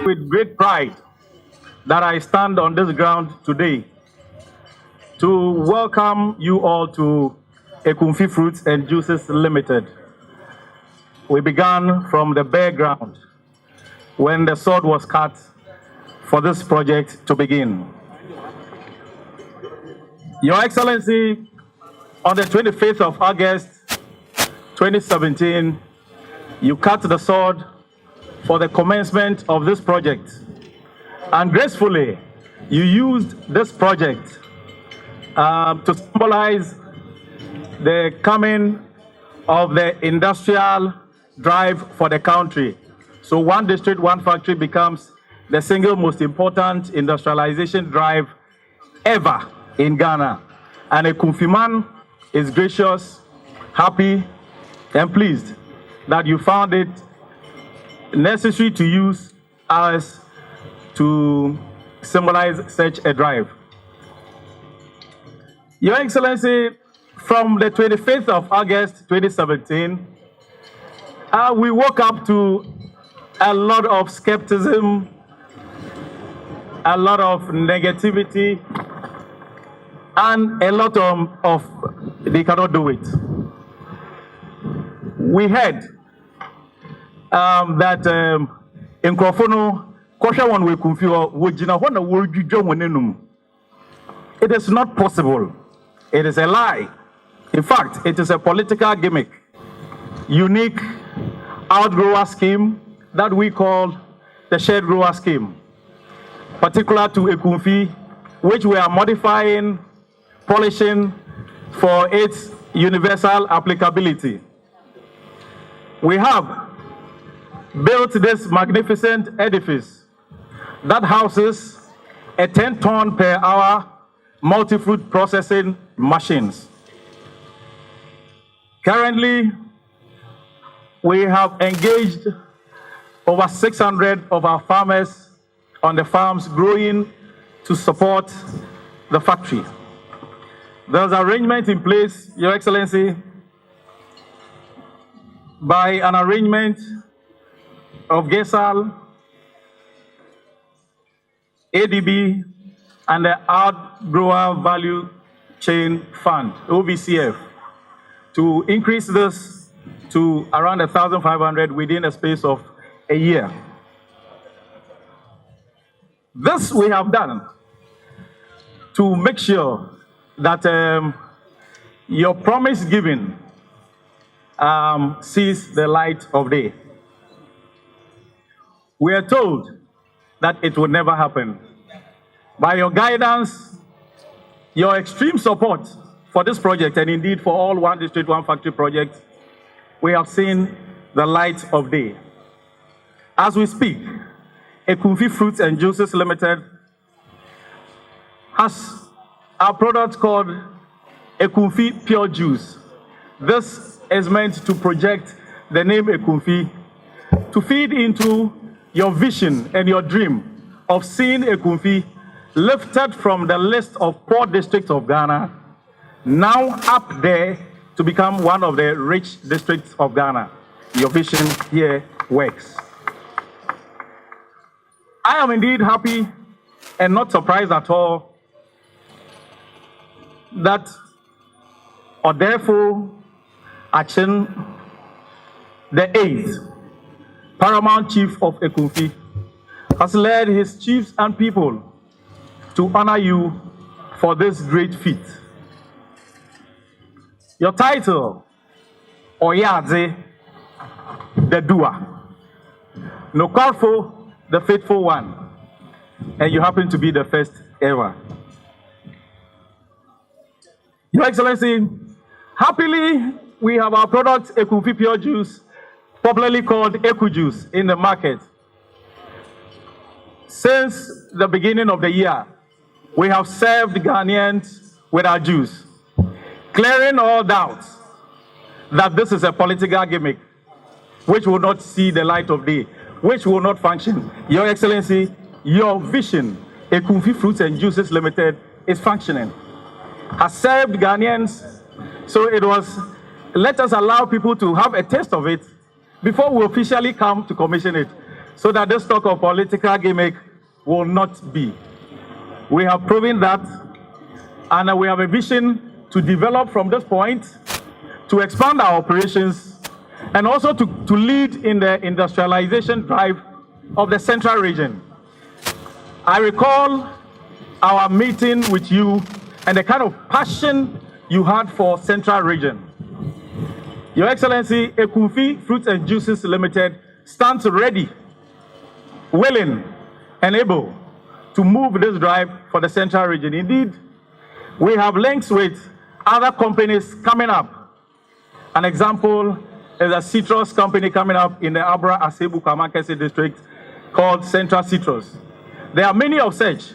With great pride that I stand on this ground today to welcome you all to Ekumfi Fruits and Juices Limited. We began from the bare ground when the sword was cut for this project to begin. Your Excellency, on the 25th of August 2017, you cut the sword for the commencement of this project. And gracefully, you used this project to symbolize the coming of the industrial drive for the country. So one district, one factory becomes the single most important industrialization drive ever in Ghana. And Ekumfi man is gracious, happy, and pleased that you found it necessary to use us to symbolize such a drive. Your Excellency, from the 25th of August 2017, we woke up to a lot of skepticism, a lot of negativity, and a lot of they cannot do it. We heard that in Krofono, it is not possible. It is a lie. In fact, it is a political gimmick, unique outgrower scheme that we call the shared grower scheme, particular to Ekumfi, which we are modifying, polishing for its universal applicability. We have built this magnificent edifice that houses a 10-ton per hour multi-fruit processing machines. Currently, we have engaged over 600 of our farmers on the farms growing to support the factory. There's arrangement in place, Your Excellency, by an arrangement of GESAL, ADB, and the Outgrower Value Chain Fund, OVCF, to increase this to around 1,500 within a space of a year. This we have done to make sure that your promise given sees the light of day. We are told that it will never happen. By your guidance, your extreme support for this project, and indeed for all one district, one factory projects, we have seen the light of day. As we speak, Ekumfi Fruits and Juices Limited has a product called Ekumfi Pure Juice. This is meant to project the name Ekumfi to feed into your vision and your dream of seeing Ekumfi lifted from the list of poor districts of Ghana, now up there to become one of the rich districts of Ghana. Your vision here works. I am indeed happy and not surprised at all that Odefo Achin, the 8th paramount chief of Ekumfi, has led his chiefs and people to honor you for this great feat. Your title, Oyadze, the doer, Nokwafo, the faithful one, and you happen to be the first ever. Your Excellency, happily, we have our product, Ekumfi Pure Juice, popularly called Eku Juice, in the market. Since the beginning of the year, we have served Ghanaians with our juice, clearing all doubts that this is a political gimmick, which will not see the light of day, which will not function. Your Excellency, your vision, Ekumfi Fruits and Juices Limited, is functioning, has served Ghanaians. So it was, let us allow people to have a taste of it before we officially come to commission it. so that this talk of political gimmick will not be. We have proven that, and we have a vision to develop from this point, to expand our operations, and also to lead in the industrialization drive of the central region. I recall our meeting with you and the kind of passion you had for central region. Your Excellency, Ekumfi Fruits and Juices Limited stands ready, willing, and able to move this drive for the central region. Indeed, we have links with other companies coming up. An example is a citrus company coming up in the Abra Asebu Kamakese district called Central Citrus. There are many of such.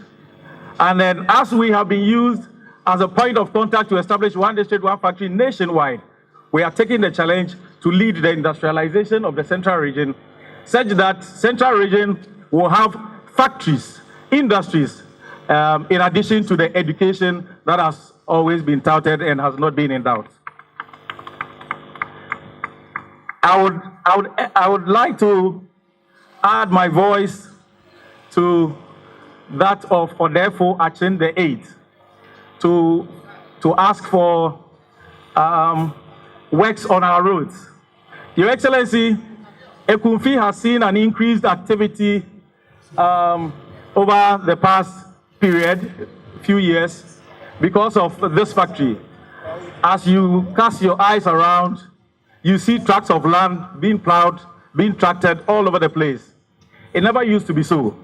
And then as we have been used as a point of contact to establish one district, one factory nationwide, we are taking the challenge to lead the industrialization of the central region, such that central region will have factories, industries, in addition to the education that has always been touted and has not been in doubt. I would like to add my voice to that of Odefo Achen the 8th to ask for works on our roads. Your Excellency, Ekumfi has seen an increased activity over the past few years, because of this factory. As you cast your eyes around, you see tracts of land being plowed, being tracted all over the place. It never used to be so.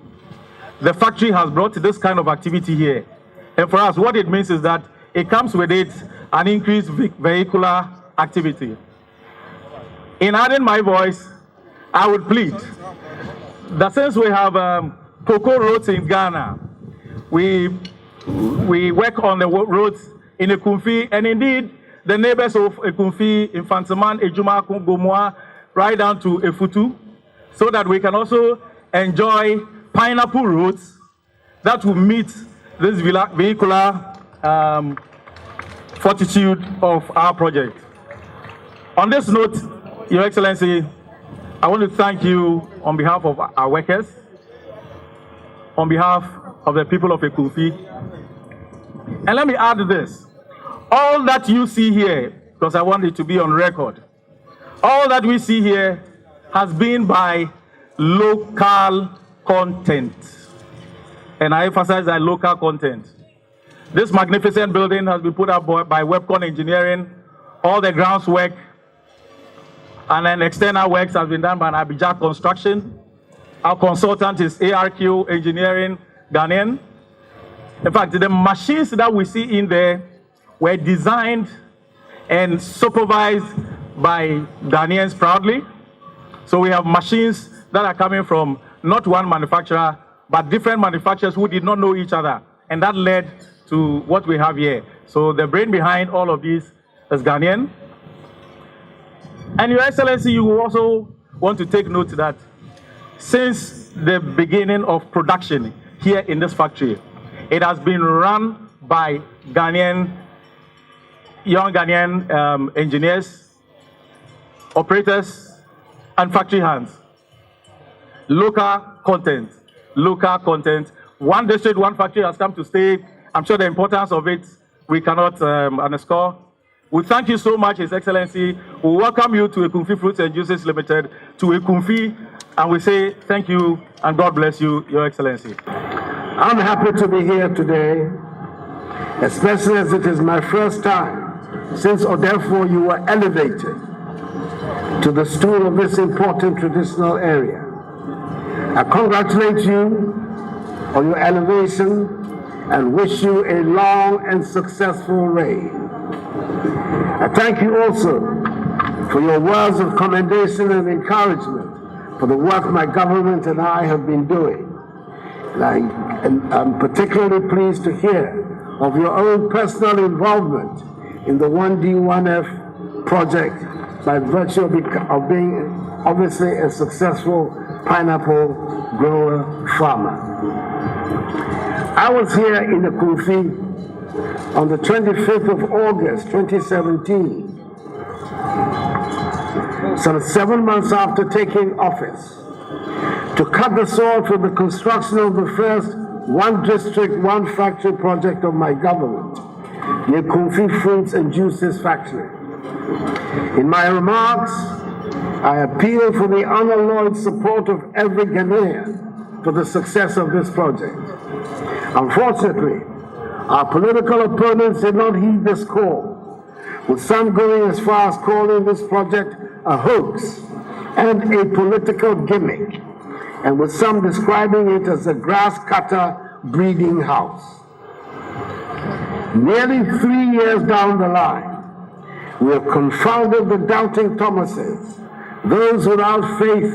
The factory has brought this kind of activity here. And for us, what it means is that it comes with it an increased vehicular activity. In adding my voice, I would plead that since we have cocoa roads in Ghana, we work on the roads in Ekumfi, and indeed, the neighbors of Ekumfi, Infantiman, Ejuma, Gomwa, right down to Efutu, so that we can also enjoy pineapple roads that will meet this vehicular fortitude of our project. On this note, Your Excellency, I want to thank you on behalf of our workers, on behalf of the people of Ekumfi. And let me add this. All that you see here, because I want it to be on record, all that we see here has been by local content. And I emphasize that local content. This magnificent building has been put up by Webcon Engineering, all the grounds work, and then external works has been done by Abidjan Construction. Our consultant is ARQ Engineering, Ghanaian. In fact, the machines that we see in there were designed and supervised by Ghanaians proudly. So we have machines that are coming from not one manufacturer, but different manufacturers who did not know each other. And that led to what we have here. So the brain behind all of this is Ghanaian. And Your Excellency, you also want to take note that since the beginning of production here in this factory, it has been run by young Ghanaian engineers, operators, and factory hands. Local content, local content. One district, one factory has come to stay. I'm sure the importance of it, we cannot underscore. We thank you so much, His Excellency. We welcome you to Ekumfi Fruits and Juices Limited, to Ekumfi, and we say thank you and God bless you, Your Excellency. I'm happy to be here today, especially as it is my first time since Odefo you were elevated to the stool of this important traditional area. I congratulate you on your elevation and wish you a long and successful reign. I thank you also for your words of commendation and encouragement for the work my government and I have been doing. And I'm particularly pleased to hear of your own personal involvement in the 1D1F project by virtue of being obviously a successful pineapple grower farmer. I was here in Ekumfi on the 25th of August, 2017, some 7 months after taking office, to cut the sword for the construction of the first one district, one factory project of my government, the Ekumfi Fruits and Juices Factory. In my remarks, I appeal for the unalloyed support of every Ghanaian for the success of this project. Unfortunately, our political opponents did not heed this call, with some going as far as calling this project a hoax and a political gimmick, and with some describing it as a grass cutter breeding house. Nearly 3 years down the line, we have confounded the doubting Thomases, those without faith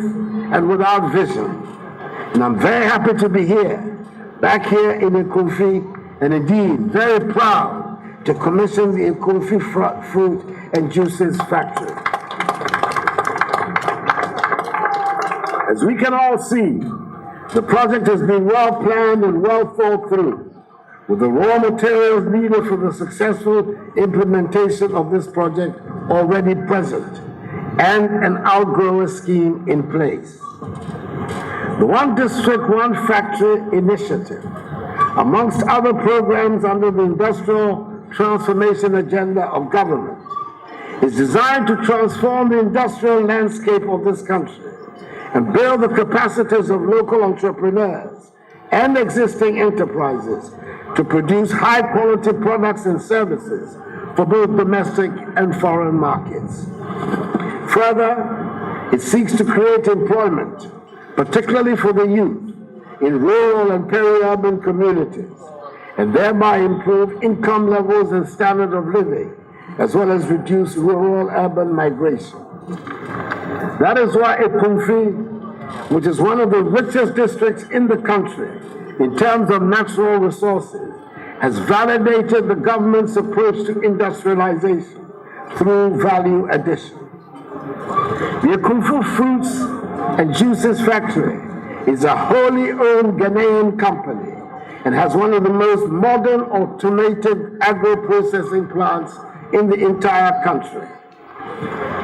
and without vision. And I'm very happy to be back here in Ekumfi, and indeed very proud to commission the Ekumfi Fruit and Juices Factory. As we can all see, the project has been well planned and well thought through, with the raw materials needed for the successful implementation of this project already present, and an outgrower scheme in place. The One District, One Factory initiative, amongst other programs under the industrial transformation agenda of government, is designed to transform the industrial landscape of this country and build the capacities of local entrepreneurs and existing enterprises to produce high-quality products and services for both domestic and foreign markets. Further, it seeks to create employment, particularly for the youth, in rural and peri-urban communities, and thereby improve income levels and standard of living, as well as reduce rural-urban migration. That is why Ekumfi, which is one of the richest districts in the country in terms of natural resources, has validated the government's approach to industrialization through value addition. The Akufo Fruits and Juices Factory is a wholly owned Ghanaian company and has one of the most modern automated agro-processing plants in the entire country.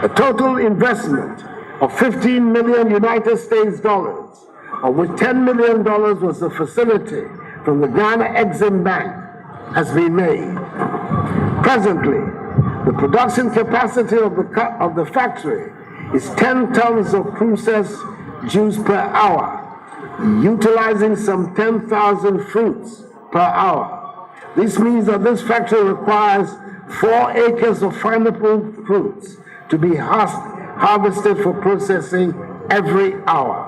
A total investment of 15 million United States dollars, of which $10 million was the facility from the Ghana Exim Bank, has been made. Presently, the production capacity of the factory is 10 tons of processed juice per hour, utilizing some 10,000 fruits per hour. This means that this factory requires 4 acres of pineapple fruits to be harvested for processing every hour.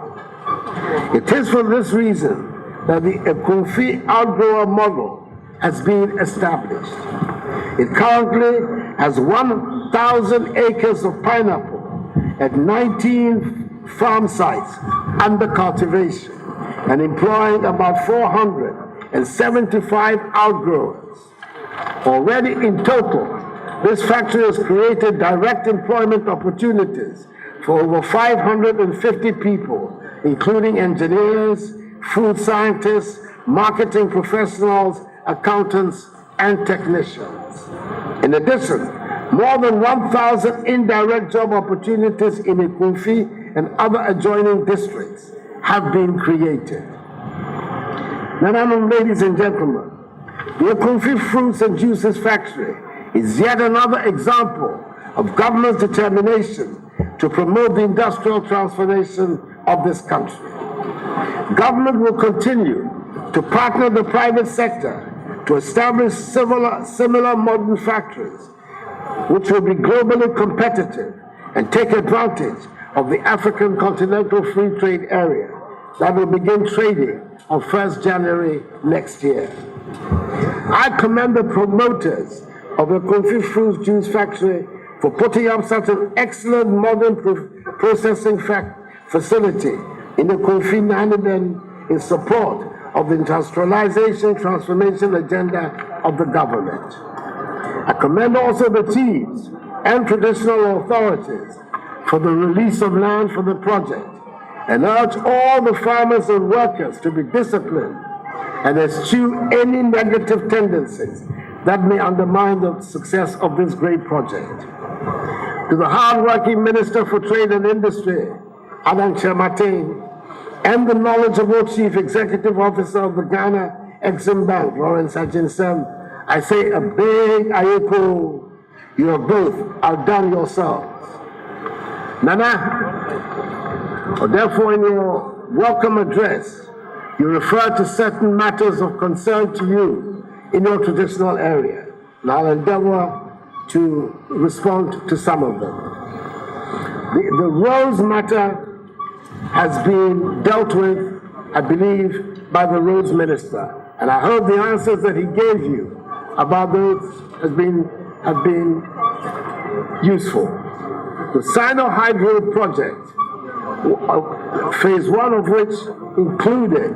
It is for this reason that the Ekumfi outgrower model has been established. It currently has 1,000 acres of pineapple at 19 farm sites under cultivation and employing about 475 outgrowers. Already in total, this factory has created direct employment opportunities for over 550 people, including engineers, food scientists, marketing professionals, accountants, and technicians. In addition, more than 1,000 indirect job opportunities in Ekumfi and other adjoining districts have been created. Now, ladies and gentlemen, the Ekumfi Fruits and Juices Factory is yet another example of government's determination to promote the industrial transformation of this country. Government will continue to partner the private sector to establish similar modern factories, which will be globally competitive and take advantage of the African Continental Free Trade Area that will begin trading on 1st January next year. I commend the promoters of the Ekumfi Fruits Juice Factory for putting up such an excellent modern processing facility in the Ekumfi Naniben in support of the industrialization transformation agenda of the government. I commend also the chiefs and traditional authorities for the release of land for the project and urge all the farmers and workers to be disciplined and eschew any negative tendencies that may undermine the success of this great project. To the hard-working Minister for Trade and Industry, Adan Chermatin, and the knowledgeable Chief Executive Officer of the Ghana Exim Bank, Lawrence Ajinsem, I say a big ayeko. You have both outdone yourselves. Nana, therefore in your welcome address, you refer to certain matters of concern to you in your traditional area. And I'll endeavor to respond to some of them. The roads matter has been dealt with, I believe, by the roads minister. And I heard the answers that he gave you about those have been useful. The Sino Hydro project, phase one of which included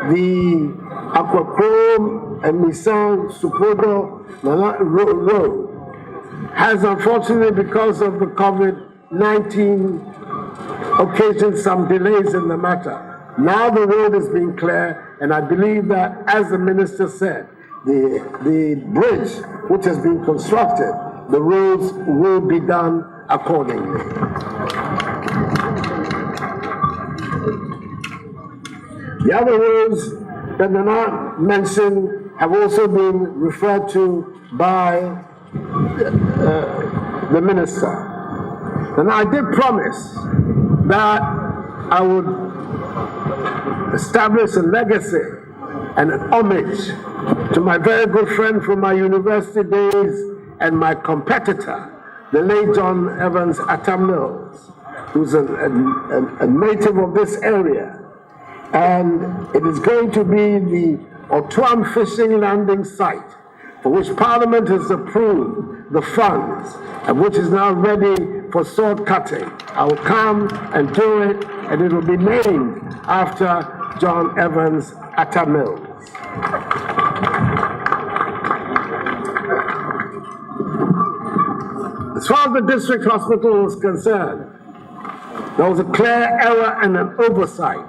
the Aquachrome and Misan Supodo road, has unfortunately, because of the COVID-19, occasioned some delays in the matter. Now the road is being cleared, and I believe that, as the minister said, the bridge which has been constructed, the roads will be done accordingly. The other roads that are not mentioned have also been referred to by the minister. And I did promise that I would establish a legacy and an homage to my very good friend from my university days and my competitor, the late John Evans Atamills, who's a native of this area. And it is going to be the Otuam fishing landing site, for which Parliament has approved the funds and which is now ready for sword cutting. I will come and do it, and it will be named after John Evans Atamills. As far as the district hospital was concerned, there was a clear error and an oversight,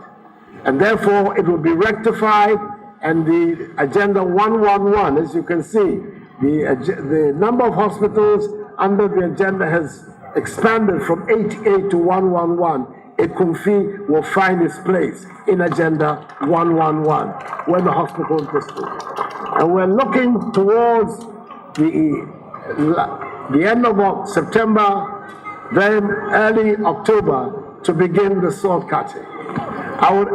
and therefore it will be rectified, and the Agenda 111, as you can see, the number of hospitals under the agenda has expanded from 88 to 111. Ekumfi will find its place in Agenda 111, where the hospital district. And we're looking towards the end of September, very early October, to begin the sword cutting. I would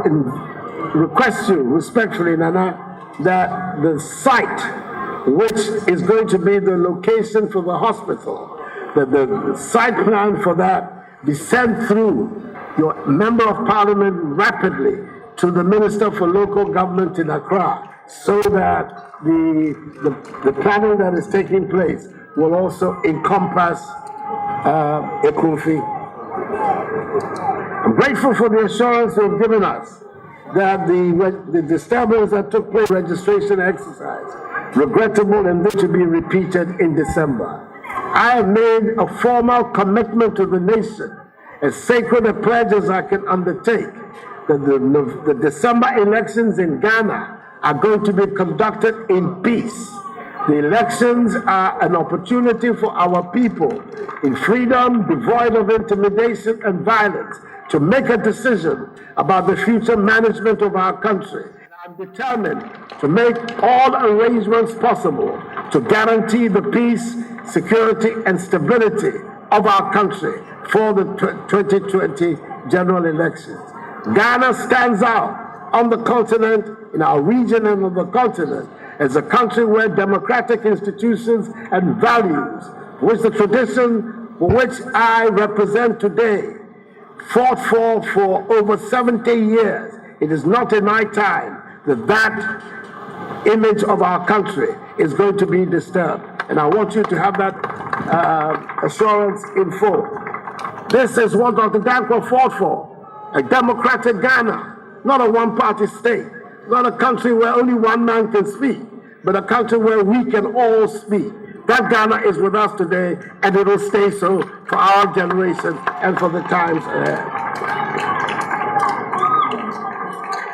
request you respectfully, Nana, that the site which is going to be the location for the hospital, that the site plan for that be sent through your Member of Parliament rapidly to the Minister for Local Government in Accra, so that the planning that is taking place will also encompass Ekumfi. I'm grateful for the assurance you have given us that the disturbance that took place, registration exercise, regrettable and this to be repeated in December. I have made a formal commitment to the nation, as sacred a pledge as I can undertake, that the December elections in Ghana are going to be conducted in peace. The elections are an opportunity for our people in freedom, devoid of intimidation and violence, to make a decision about the future management of our country. I'm determined to make all arrangements possible to guarantee the peace, security, and stability of our country for the 2020 general elections. Ghana stands out on the continent, in our region and on the continent, as a country where democratic institutions and values, which the tradition for which I represent today, fought for over 70 years. It is not in my time that image of our country is going to be disturbed. And I want you to have that assurance in full. This is what Dr. Dankwa fought for, a democratic Ghana, not a one-party state, not a country where only one man can speak, but a country where we can all speak. That Ghana is with us today, and it will stay so for our generation and for the times ahead.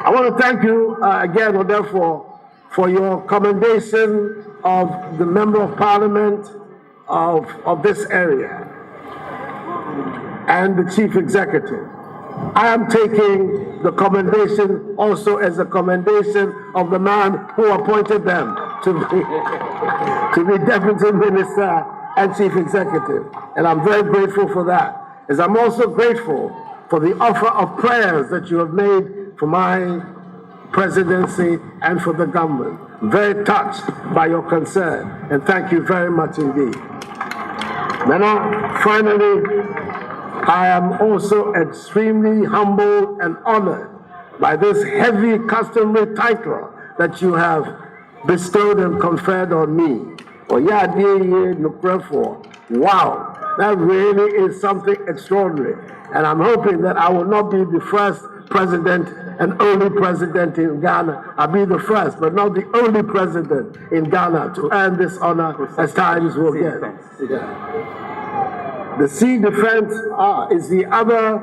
I want to thank you again, therefore, for your commendation of the Member of Parliament of this area and the Chief Executive. I am taking the commendation also as a commendation of the man who appointed them to be Deputy Minister and Chief Executive. And I'm very grateful for that. As I'm also grateful for the offer of prayers that you have made for my presidency and for the government. I'm very touched by your concern, and thank you very much indeed. Now, finally, I am also extremely humbled and honored by this heavy customary title that you have bestowed and conferred on me. Wow, that really is something extraordinary. And I'm hoping that I will not be the first president and only president in Ghana. I'll be the first, but not the only president in Ghana to earn this honor as times will get. The sea defense is the other.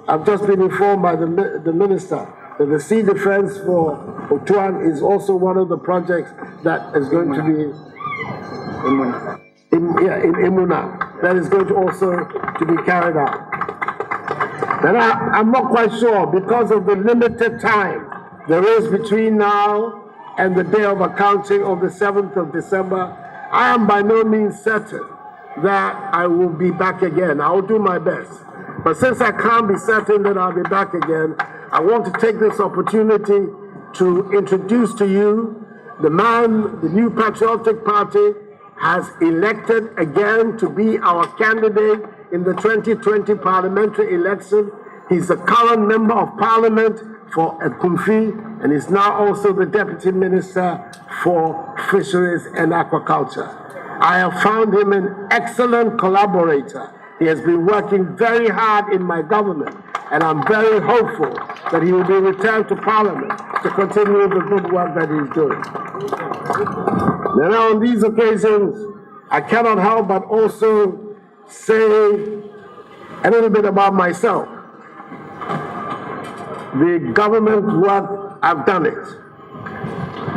I've just been informed by the minister that the sea defense for Otuan is also one of the projects that is going to be in Imuna, that is going to also to be carried out. And I'm not quite sure, because of the limited time there is between now and the day of accounting of the 7th of December, I am by no means certain that I will be back again. I will do my best. But since I can't be certain that I'll be back again, I want to take this opportunity to introduce to you the man the New Patriotic Party has elected again to be our candidate in the 2020 parliamentary election. He's the current member of parliament for Ekumfi, and is now also the deputy minister for fisheries and aquaculture. I have found him an excellent collaborator. He has been working very hard in my government, and I'm very hopeful that he will be returned to parliament to continue the good work that he's doing. Now, on these occasions, I cannot help but also say a little bit about myself. The government work, I've done it.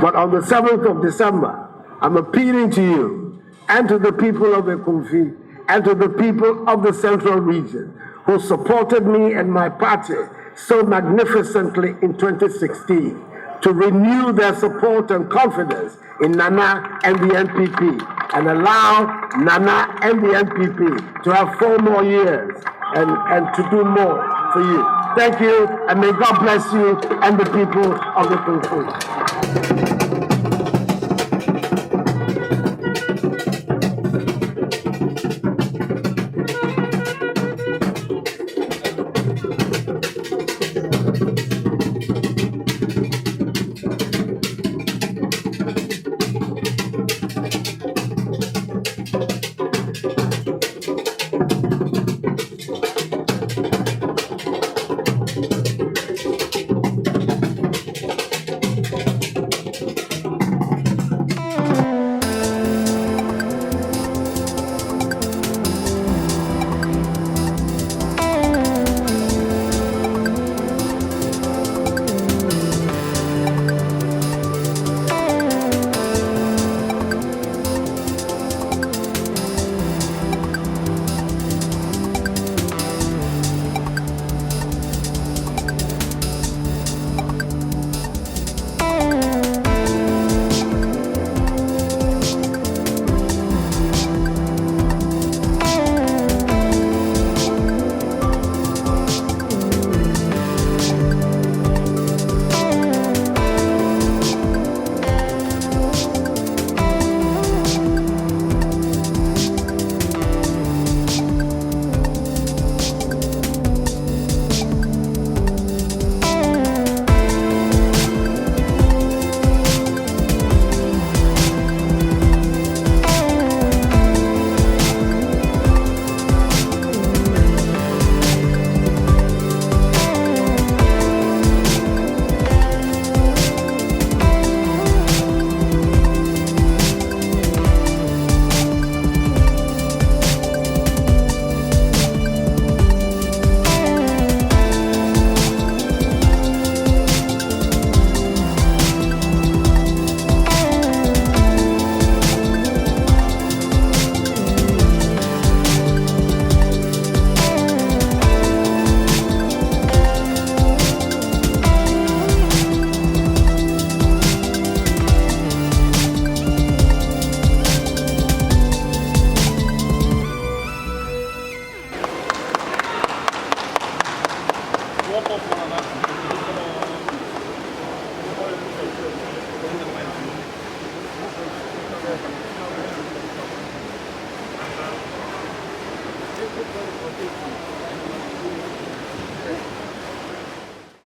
But on the 7th of December, I'm appealing to you and to the people of Ekumfi and to the people of the Central Region who supported me and my party so magnificently in 2016 to renew their support and confidence in Nana and the NPP, and allow Nana and the NPP to have 4 more years and to do more for you. Thank you, and may God bless you and the people of the country. Walk up one another.